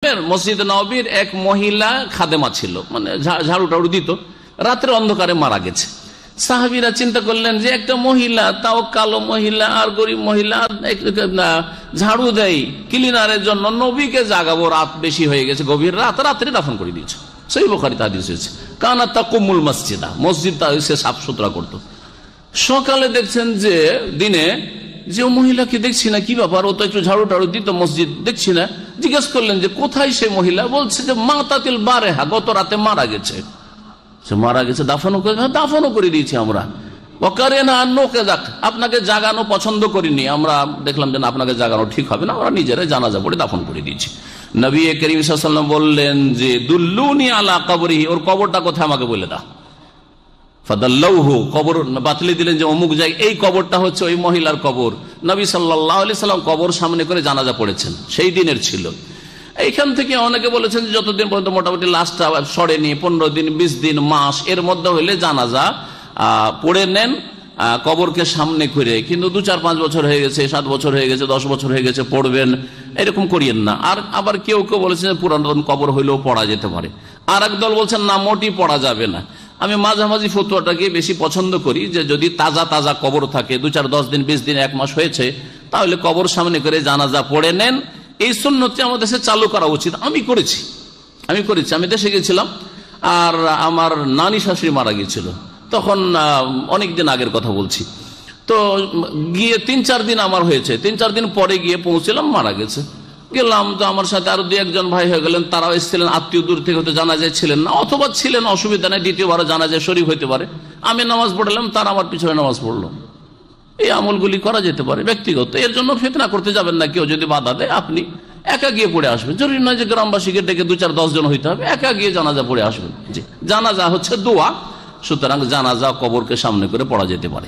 শরীফের মসজিদ নববীর এক মহিলা খাদেমা ছিল, মানে ঝাড়ু টাড়ু দিত, রাত্রে অন্ধকারে মারা গেছে। সাহাবীরা চিন্তা করলেন যে একটা মহিলা, তাও কালো মহিলা আর গরিব মহিলা, ঝাড়ু দেয় ক্লিনারের জন্য, নবীকে জাগাবো, রাত বেশি হয়ে গেছে, গভীর রাত, রাত্রে দাফন করে দিয়েছে। সহিহ বুখারীতে হাদিস হয়েছে। কানা তাকুমুল মসজিদা, মসজিদটা সে সাফ সুতরা করতো। সকালে দেখছেন যে দিনে যে মহিলাকে দেখছি না, কি ব্যাপার, ও তো একটু ঝাড়ু টাড়ু দিত মসজিদ, দেখছি না। জিজ্ঞেস করলেন যে কোথায় সেই মহিলা? বলছে যে মাতাতিল বারেহা, গত রাতে মারা গেছে। সে মারা গেছে, দাফনও করে দিয়েছি আমরা। আপনাকে জাগানো পছন্দ করিনি, আমরা দেখলাম যে আপনাকে জাগানো ঠিক হবে না, আমরা নিজেরাই জানাজা পড়ে দাফন করে দিয়েছি। নবী করিম সাল্লাল্লাহু আলাইহি ওয়াসাল্লাম বললেন যে দুল্লুনি আলা কবরিহি, ওর কবরটা কোথায় আমাকে বলে দাও। ফাদাল্লাহু, কবর বাতলে দিলেন যে অমুক জায়গায়, এই কবরটা হচ্ছে ওই মহিলার কবর। নবী সাল্লাল্লাহু আলাইহি সাল্লাম কবর সামনে করে জানাজা পড়েছেন, সেই দিনের ছিল। এইখান থেকে অনেকে বলেছেন যে যতদিন পর্যন্ত মোটামুটি লাশটা সরেনি, 15 দিন, 20 দিন, মাস এর মধ্যে হইলে জানাজা পড়ে নেন কবরকে সামনে করে। কিন্তু 2-4-5 বছর হয়ে গেছে, 7 বছর হয়ে গেছে, 10 বছর হয়ে গেছে, পড়বেন, এরকম করিয়েন না। আর আবার কেউ কেউ বলেছেন পুরাতন কবর হইলেও পড়া যেতে পারে। আর একদল বলছেন না, মোটেই পড়া যাবে না। আমি মাঝামাঝি ফতোয়াটাকে বেশি পছন্দ করি, যে যদি তাজা তাজা কবর থাকে, 2-4, 10 দিন, 20 দিন, 1 মাস হয়েছে, তাহলে কবর সামনে করে জানাজা পড়ে নেন। এই সুন্নতটি আমাদের দেশে চালু করা উচিত। আমি করেছি। আমি দেশে গেছিলাম, আর আমার নানি শাশুড়ি মারা গিয়েছিল, তখন অনেকদিন আগের কথা বলছি। তো গিয়ে 3-4 দিন আমার হয়েছে, 3-4 দিন পরে গিয়ে পৌঁছলাম, মারা গেছে। গেলাম, তো আমার সাথে আরো 2-1 ভাই হয়ে গেলেন, তারাও এসেছিলেন, আত্মীয় দূর থেকে হয়তো জানাজায় ছিলেন না, অথবা ছিলেন, অসুবিধা নেই, দ্বিতীয়বারও জানাজায় শরীক হইতে পারে। আমি নামাজ পড়লাম, তারা আমার পিছনে নামাজ পড়লো। এই আমলগুলি করা যেতে পারে ব্যক্তিগত। এর জন্য ফিতনা করতে যাবেন না। কেউ যদি বাধা দেয়, আপনি একা গিয়ে পড়ে আসবেন। জরুরি নয় যে গ্রামবাসীকে ডেকে 2-4-10 জন হইতে হবে, একা গিয়ে জানাজা পড়ে আসবেন। জি, জানাজা হচ্ছে দোয়া, সুতরাং জানাজা কবরকে সামনে করে পড়া যেতে পারে।